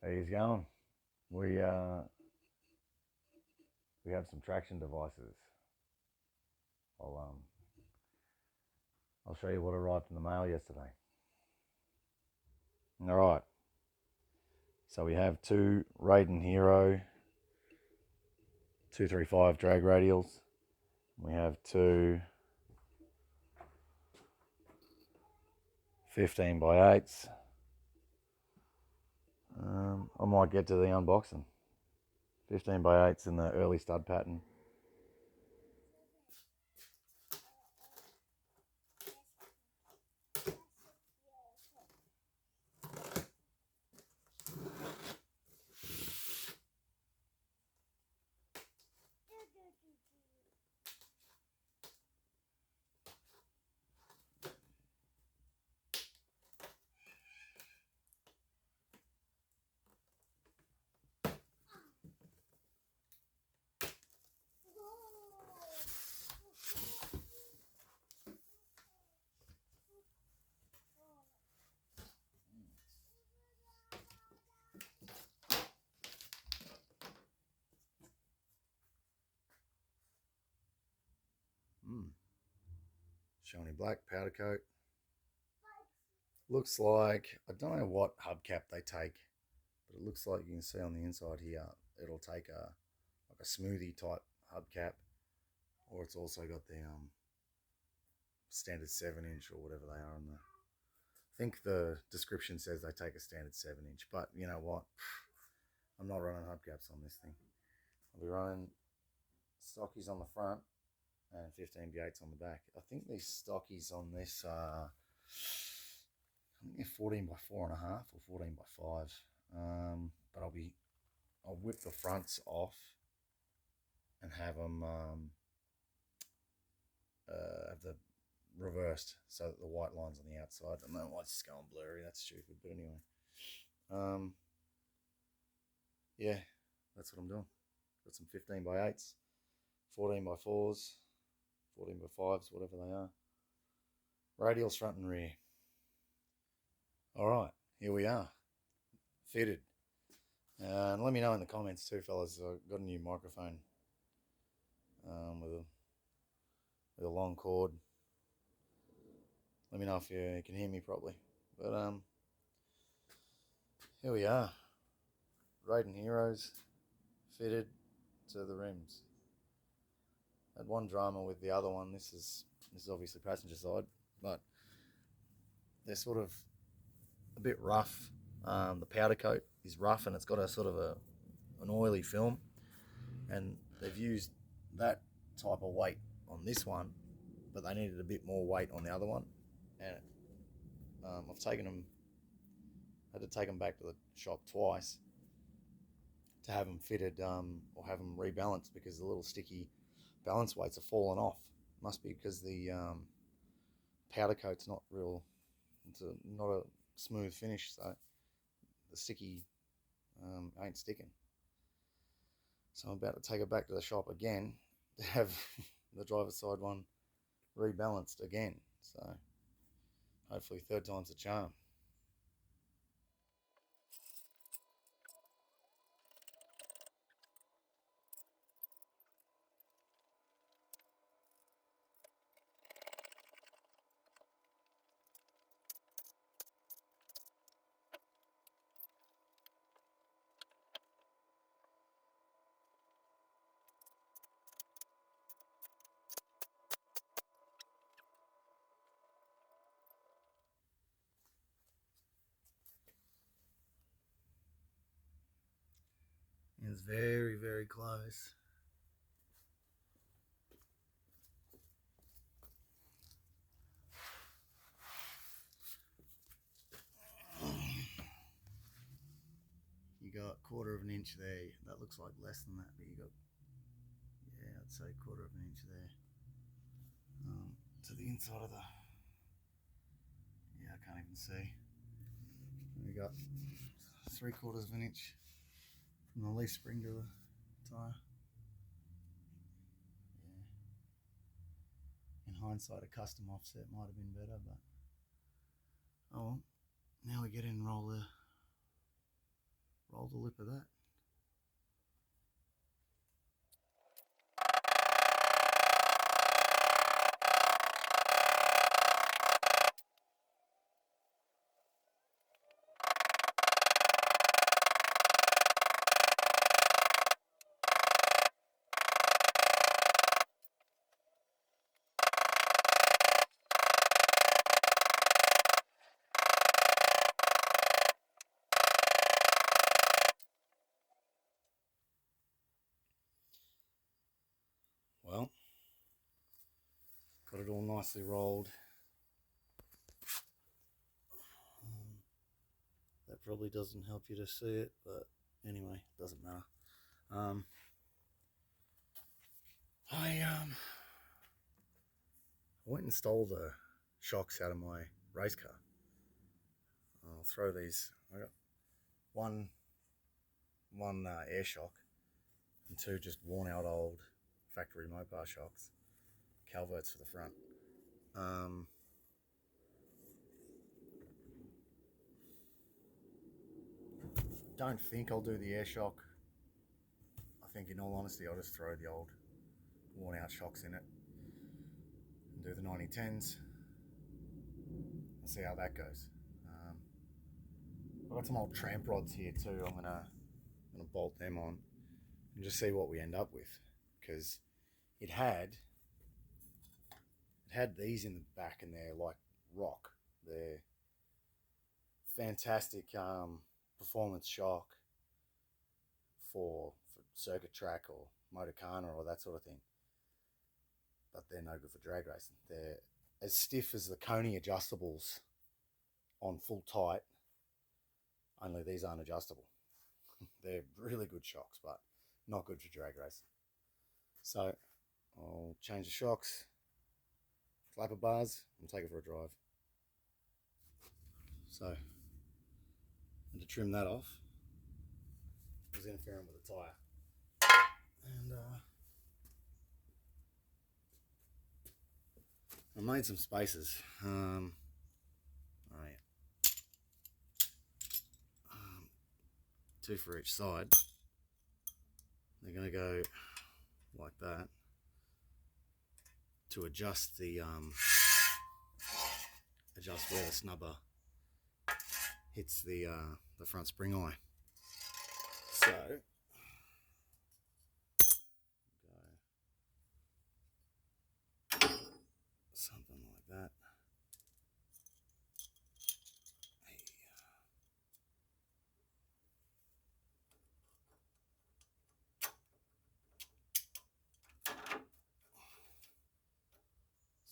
He's going. We have some traction devices. I'll I'll show you what arrived in the mail yesterday. All right. So we have two Raiden Hero 235 drag radials. We have two 15 by 8s. I might get to the unboxing. 15 by 8s in the early stud pattern. Shiny black powder coat. Looks like, I don't know what hubcap they take, but it looks like you can see on the inside here, it'll take like a smoothie type hubcap, or it's also got the standard 7-inch or whatever they are on the. I think the description says they take a standard 7-inch, but you know what? I'm not running hubcaps on this thing. I'll be running stockies on the front and 15 V8s on the back. I think these stockies on this are, I think they're 14 by 4.5 or 14 by 5. But I'll whip the fronts off and have them have the reversed so that the white line's on the outside. I don't know why it's just going blurry. That's stupid, but anyway. Yeah, that's what I'm doing. Got some 15 by 8s, 14 by 4s, 14 by 5s, whatever they are. Radials front and rear. All right, here we are, fitted. And let me know in the comments too, fellas. I've got a new microphone with a long cord. Let me know if you can hear me properly. But here we are, Raiden Heroes, fitted to the rims. Had one drama with the other one. This is obviously passenger side, but they're sort of a bit rough. The powder coat is rough and it's got a sort of an oily film, and they've used that type of weight on this one, but they needed a bit more weight on the other one, and I've had to take them back to the shop twice to have them fitted or have them rebalanced, because the little sticky balance weights are falling off. Must be because the powder coat's not real. Not a smooth finish, so the sticky ain't sticking. So I'm about to take it back to the shop again to have the driver's side one rebalanced again. So hopefully third time's the charm. It's very, very close. You got 1/4 inch there. That looks like less than that, but you got, yeah, I'd say 1/4 inch there. To the inside of the, yeah, I can't even see. We got 3/4 inch from the leaf spring to the tyre. Yeah. In hindsight, a custom offset might have been better, but oh well. Now we get in and roll roll the lip of that. Well, got it all nicely rolled. That probably doesn't help you to see it, but anyway, it doesn't matter. I went and stole the shocks out of my race car. I'll throw these. I got one air shock and two just worn out old factory Mopar shocks, Calverts for the front. Don't think I'll do the air shock. I think in all honesty I'll just throw the old worn out shocks in it and do the 9010s. I'll see how that goes. I've got some old tramp rods here too. I'm gonna bolt them on and just see what we end up with, because it had these in the back and they're like rock. They're fantastic performance shock for circuit track or Motorcana or that sort of thing, but they're no good for drag racing. They're as stiff as the Coney adjustables on full tight, only these aren't adjustable. They're really good shocks, but not good for drag racing. So I'll change the shocks, flapper bars, and take it for a drive. So, and to trim that off, I was interfering with the tyre. And I made some spaces. Two for each side. They're going to go like that to adjust the adjust where the snubber hits the front spring eye. So go something like that.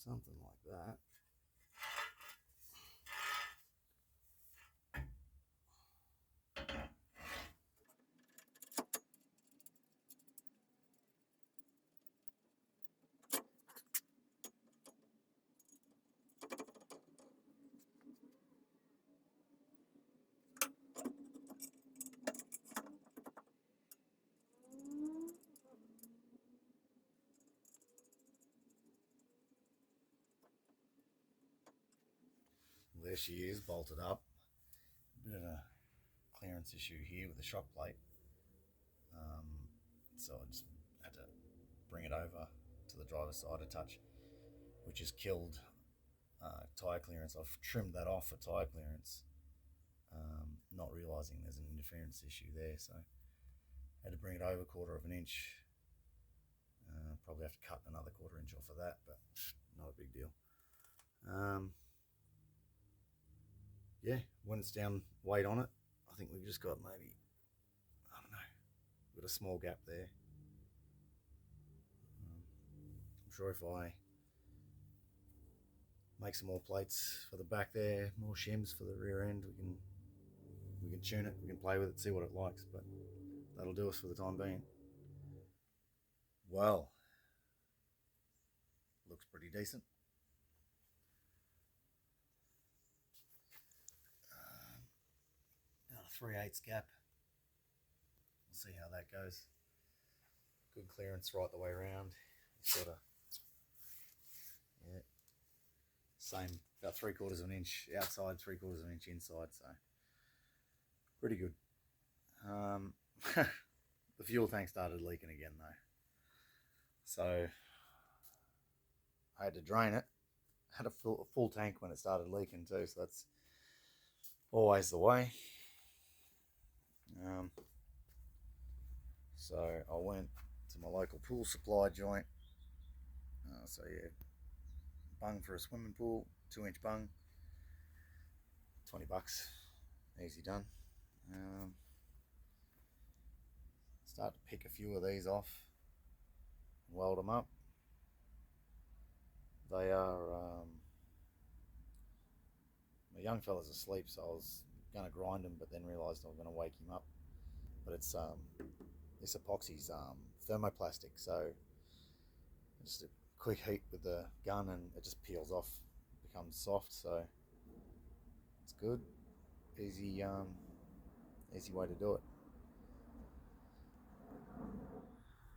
Something like that. There she is, bolted up. Bit of a clearance issue here with the shock plate. So I just had to bring it over to the driver's side a touch, which has killed tyre clearance. I've trimmed that off for tyre clearance, not realising there's an interference issue there, so I had to bring it over 1/4 inch. Probably have to cut another 1/4 inch off of that, but not a big deal. Yeah, when it's down weight on it, I think we've just got maybe, I don't know, we've got a small gap there. I'm sure if I make some more plates for the back there, more shims for the rear end, we can tune it, we can play with it, see what it likes, but that'll do us for the time being. Well, looks pretty decent. About a 3/8 gap. We'll see how that goes. Good clearance right the way around. Sort of, yeah, same, about 3/4 inch outside, 3/4 inch inside, so pretty good. The fuel tank started leaking again though, so I had to drain it. Had a full tank when it started leaking too, so that's always the way. So I went to my local pool supply joint. So yeah, bung for a swimming pool, 2-inch bung, $20, easy done. Start to pick a few of these off, weld them up. They are, my young fella's asleep, so I was going to grind them, but then realised I was going to wake him up. But it's this epoxy's thermoplastic, so just a quick heat with the gun and it just peels off, becomes soft, so it's good. Easy way to do it.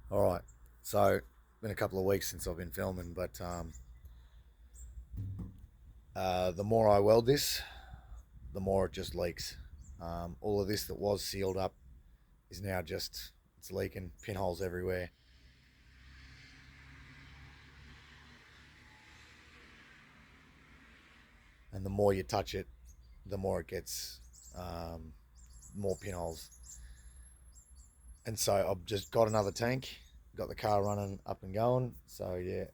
Alright, so been a couple of weeks since I've been filming, but the more I weld this, the more it just leaks. All of this that was sealed up is now just, it's leaking, pinholes everywhere. And the more you touch it, the more it gets more pinholes. And so I've just got another tank, got the car running up and going. So yeah,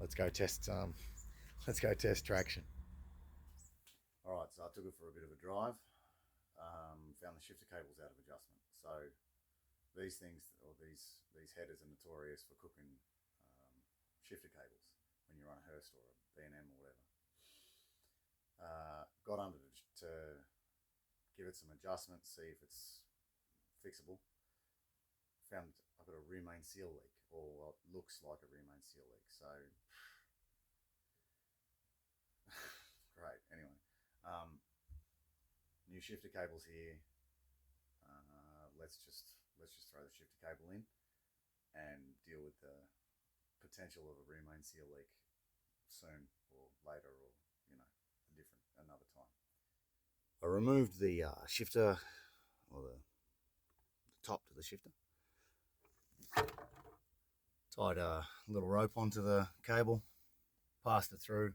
let's go test traction. All right, so I took it for a bit of a drive. Found the shifter cables out of adjustment. So these things, or these headers, are notorious for cooking shifter cables when you're on a Hurst or a B&M or whatever. Got under to give it some adjustments, see if it's fixable. Found I've got a rear main seal leak, or what looks like a rear main seal leak. So great. Anyway, new shifter cables here. Let's just throw the shifter cable in and deal with the potential of a rear main seal leak soon, or later, or another time. I removed the shifter, or the top to the shifter. Tied a little rope onto the cable, passed it through.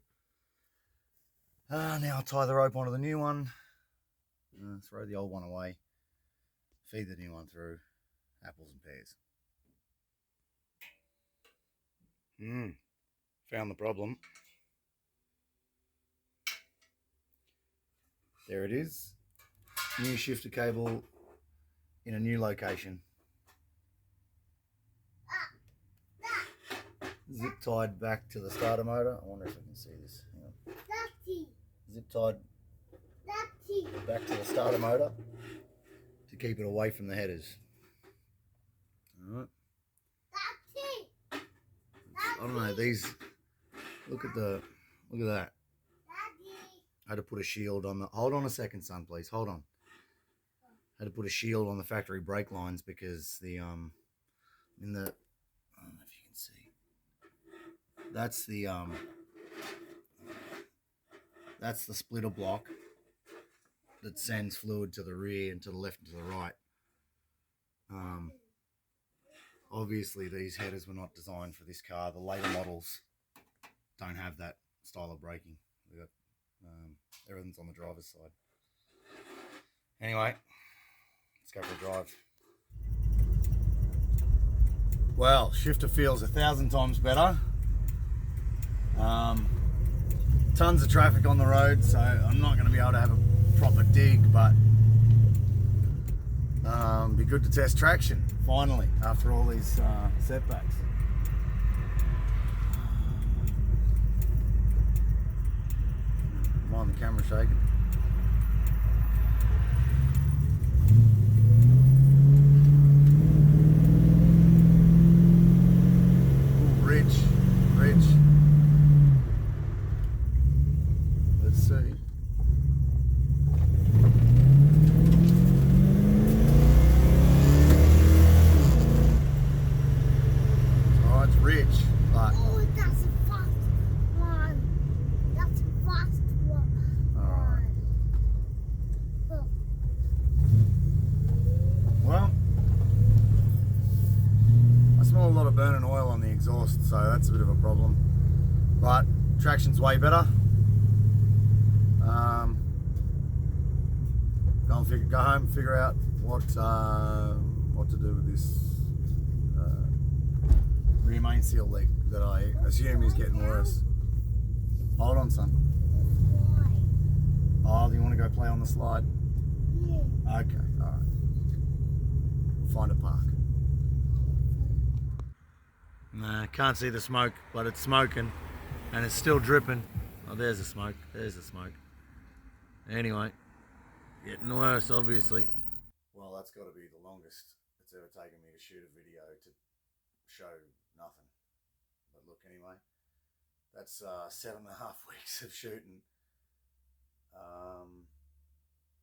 Now I'll tie the rope onto the new one, throw the old one away, feed the new one through, apples and pears. Found the problem. There it is. New shifter cable in a new location. Zip tied back to the starter motor. I wonder if I can see this. Hang on. Zip tied back to the starter motor to keep it away from the headers. Alright. I don't know, these, look at that. I had to put a shield on the, hold on a second, son, please, hold on. I had to put a shield on the factory brake lines because the, I don't know if you can see. That's the splitter block that sends fluid to the rear and to the left and to the right. Obviously these headers were not designed for this car. The later models don't have that style of braking. We got everything's on the driver's side. Anyway, let's go for a drive. Well, shifter feels 1,000 times better. Tons of traffic on the road, so I'm not going to be able to have a proper dig, but be good to test traction finally after all these setbacks. Mind the camera shaking. Ooh, ridge. Let's see. Oh, it's ridge, but oh, that's a fast one. That's a fast one. all right. of burning oil on the exhaust, so that's a bit of a problem. But traction's way better. Go home, figure out what to do with this rear main seal leak that I assume is getting worse. Hold on, son. Oh, do you want to go play on the slide? Yeah. Okay, alright. We'll find a park. Nah, can't see the smoke, but it's smoking and it's still dripping. Oh, there's the smoke. There's the smoke. Anyway, getting worse, obviously. Well, that's got to be the longest it's ever taken me to shoot a video to show nothing. But look, anyway, that's 7.5 weeks of shooting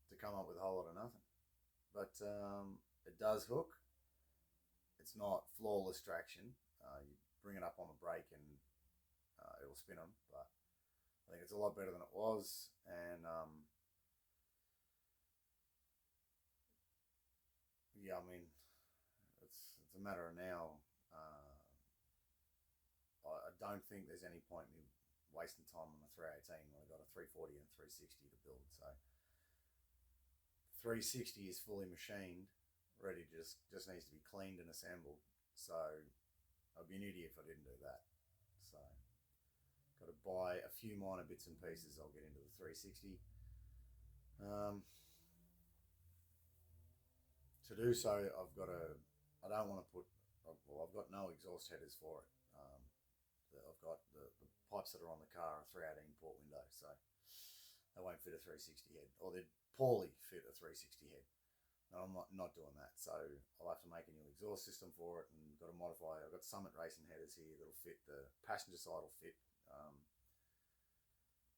to come up with a whole lot of nothing. But it does hook. It's not flawless traction. You bring it up on the brake and it'll spin them, but I think it's a lot better than it was. And yeah, I mean, it's a matter of now. I don't think there's any point in me wasting time on the 318 when I've got a 340 and 360 to build. So 360 is fully machined, ready, just needs to be cleaned and assembled. So I'd be an idiot if I didn't do that. So got to buy a few minor bits and pieces. I'll get into the 360. To do so, I don't want to put, well, I've got no exhaust headers for it. I've got the pipes that are on the car are 318 port window, so they won't fit a 360 head, or they'd poorly fit a 360 head. No, I'm not doing that, so I'll have to make a new exhaust system for it, and got to modify. I've got Summit Racing headers here that'll fit. The passenger side will fit,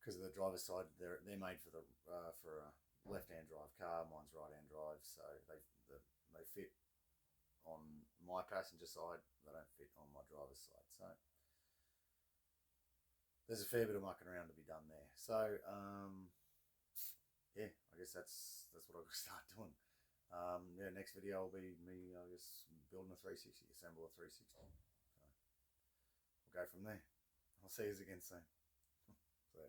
because of the driver's side, they're made for a left-hand drive car. Mine's right-hand drive, so they fit on my passenger side. They don't fit on my driver's side, so there's a fair bit of mucking around to be done there. So yeah, I guess that's what I've got to start doing. Yeah, next video will be me, I guess, building a 360, assemble a 360. So we'll go from there. I'll see you again soon. So.